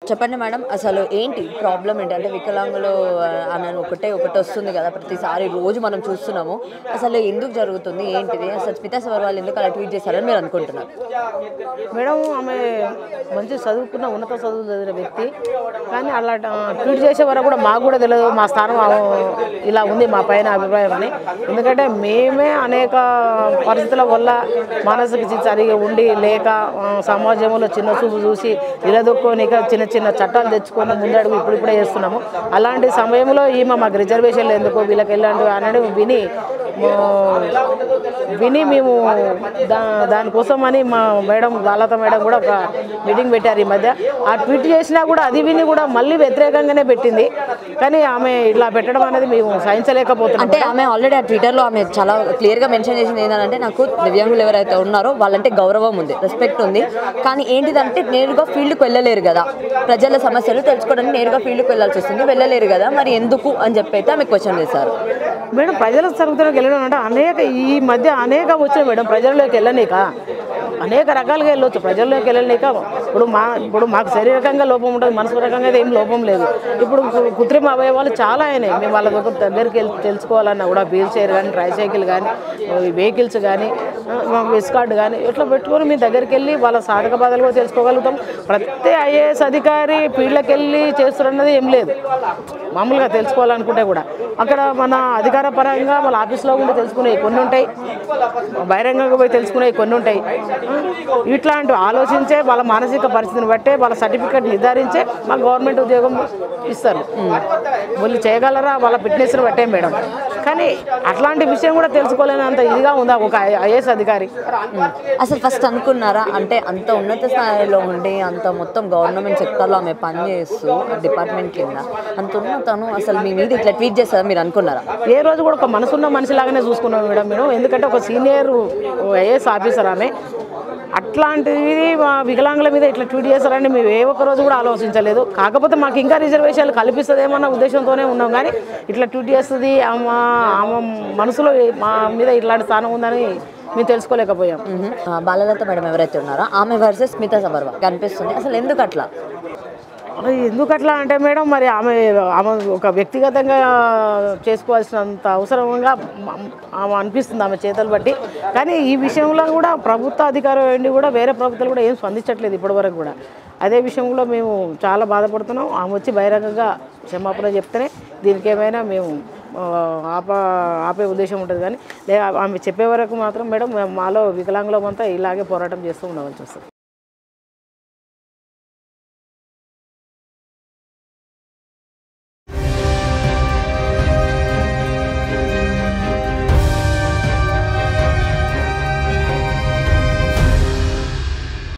చెప్పండి మేడం, అసలు ఏంటి ప్రాబ్లం ఏంటి? అంటే వికలాంగులు అని ఒకటి వస్తుంది కదా ప్రతిసారి, రోజు మనం చూస్తున్నాము. అసలు ఎందుకు జరుగుతుంది, ఏంటిది? అసలు స్మితా సబర్వాల్ ఎందుకు అలా ట్వీట్ చేశారని మీరు అనుకుంటున్నారు? మేడం ఆమె మంచి చదువుకున్న ఉన్నత చదువులు చదివిన వ్యక్తి, కానీ అలా ట్వీట్ చేసే వరకు కూడా మాకు కూడా తెలియదు మా స్థానం ఇలా ఉంది మా పైన అభిప్రాయం అని. ఎందుకంటే మేమే అనేక పరిస్థితుల వల్ల మానసిక సరిగా ఉండి లేక సమాజంలో చిన్న చూపు చూసి నిలదొక్కోనిక చిన్న చిన్న చట్టాలు తెచ్చుకొని ముందడుగు ఇప్పుడిప్పుడే చేస్తున్నాము. అలాంటి సమయంలో ఈమె మాకు రిజర్వేషన్లు ఎందుకు వీళ్ళకి వెళ్ళండి అనేది విని మేము దానికోసం అని మా మేడం లలిత మేడం కూడా ఒక మీటింగ్ పెట్టారు ఈ మధ్య. ఆ ట్వీట్ చేసినా కూడా అది విని కూడా మళ్ళీ వ్యతిరేకంగానే పెట్టింది. కానీ ఆమె ఇలా పెట్టడం అనేది మేము సహించలేకపోతున్నాం. అంటే ఆమె ఆల్రెడీ ఆ ట్విట్టర్లో ఆమె చాలా క్లియర్గా మెన్షన్ చేసింది ఏంటంటే, నాకు దివ్యాంగులు ఎవరైతే ఉన్నారో వాళ్ళంటే గౌరవం ఉంది, రెస్పెక్ట్ ఉంది, కానీ ఏంటిదంటే నేరుగా ఫీల్డ్కి వెళ్ళలేరు కదా, ప్రజల సమస్యలు తెలుసుకోవడానికి నేరుగా ఫీల్డ్కి వెళ్ళాల్సి వస్తుంది, వెళ్ళలేరు కదా, మరి ఎందుకు అని చెప్పి అయితే ఆమె క్వశ్చన్ చేశారు. మేడం ప్రజల తరగతిలోకి వెళ్ళడం అంటే ఈ మధ్య అనేక వచ్చినాయి మేడం. ప్రజల్లోకి వెళ్ళనీక అనేక రకాలుగా వెళ్ళొచ్చు, ప్రజల్లోకి వెళ్ళలేక. ఇప్పుడు మాకు శారీరకంగా లోపం ఉంటుంది, మనసు రకంగా అయితే ఏం లోపం లేదు. ఇప్పుడు కృత్రిమ అవయవాలు చాలా అయినాయి. మేము వాళ్ళ దగ్గరికి వెళ్ళి తెలుసుకోవాలన్నా కూడా వీల్ చైర్ కానీ, ట్రైసైకిల్ కానీ, వెహికల్స్ కానీ, విస్ కార్డు కానీ ఇట్లా పెట్టుకొని మీ దగ్గరికి వెళ్ళి వాళ్ళ సాధక బాధలు కూడా తెలుసుకోగలుగుతాం. ప్రతి ఐఏఎస్ అధికారి ఫీల్డ్కి వెళ్ళి చేస్తున్నది ఏం లేదు. మామూలుగా తెలుసుకోవాలనుకుంటే కూడా అక్కడ మన అధికార పరంగా వాళ్ళ ఆఫీస్లో ఉండి తెలుసుకునేవి కొన్ని ఉంటాయి, బహిరంగంగా పోయి తెలుసుకునేవి కొన్ని ఉంటాయి. ఇట్లాంటి ఆలోచించే వాళ్ళ మానసిక పరిస్థితిని బట్టే వాళ్ళ సర్టిఫికేట్ నిర్ధారించే మా గవర్నమెంట్ ఉద్యోగం ఇస్తారు. వాళ్ళు చేయగలరా వాళ్ళ ఫిట్నెస్ని బట్టే మేడం. కానీ అట్లాంటి విషయం కూడా తెలుసుకోలేనంత ఇదిగా ఉందా ఒక ఐఏఎస్ అధికారి? అసలు ఫస్ట్ అనుకున్నారా, అంటే అంత ఉన్నత స్థాయిలో ఉండి అంత మొత్తం గవర్నమెంట్ సెక్టర్లో ఆమె పనిచేస్తూ డిపార్ట్మెంట్ కింద అంత ఉన్నతను అసలు మీ మీద ఇట్లా ట్వీట్ చేస్తారా మీరు అనుకున్నారా? ఏ రోజు కూడా ఒక మనసున్న మనిషిలాగానే చూసుకున్నాం మేడం మేము. ఎందుకంటే ఒక సీనియర్ ఐఏఎస్ ఆఫీసర్ ఆమె. అట్లాంటిది మా వికలాంగుల మీద ఇట్లా ట్వీట్ చేస్తారని మేము ఏ ఒక్క రోజు కూడా ఆలోచించలేదు. కాకపోతే మాకు ఇంకా రిజర్వేషన్లు కల్పిస్తుందేమన్న ఉద్దేశంతోనే ఉన్నాం. కానీ ఇట్లా ట్వీట్ చేస్తుంది ఆమె మనసులో మా మీద ఇట్లాంటి స్థానం ఉందని మేము తెలుసుకోలేకపోయాం. బాలలత మేడం ఎవరైతే ఉన్నారో ఆమె వర్సెస్ స్మితా సబర్వాల్ కనిపిస్తుంది. అసలు ఎందుకు అట్లా? ఎందుకట్లా అంటే మేడం, మరి ఆమె ఒక వ్యక్తిగతంగా చేసుకోవాల్సినంత అవసరంగా ఆమె అనిపిస్తుంది ఆమె చేతలు బట్టి. కానీ ఈ విషయంలో కూడా ప్రభుత్వ అధికారం ఏంటి కూడా వేరే ప్రభుత్వాలు కూడా ఏం స్పందించట్లేదు ఇప్పటివరకు కూడా. అదే విషయంలో మేము చాలా బాధపడుతున్నాం. ఆమె వచ్చి బహిరంగంగా క్షమాపణ చెప్తేనే దీనికి ఏమైనా మేము ఆపే ఉద్దేశం ఉంటుంది. కానీ ఆమె చెప్పే వరకు మాత్రం మేడం మాలో వికలాంగులమంతా ఇలాగే పోరాటం చేస్తూ ఉండవలసి వస్తుంది.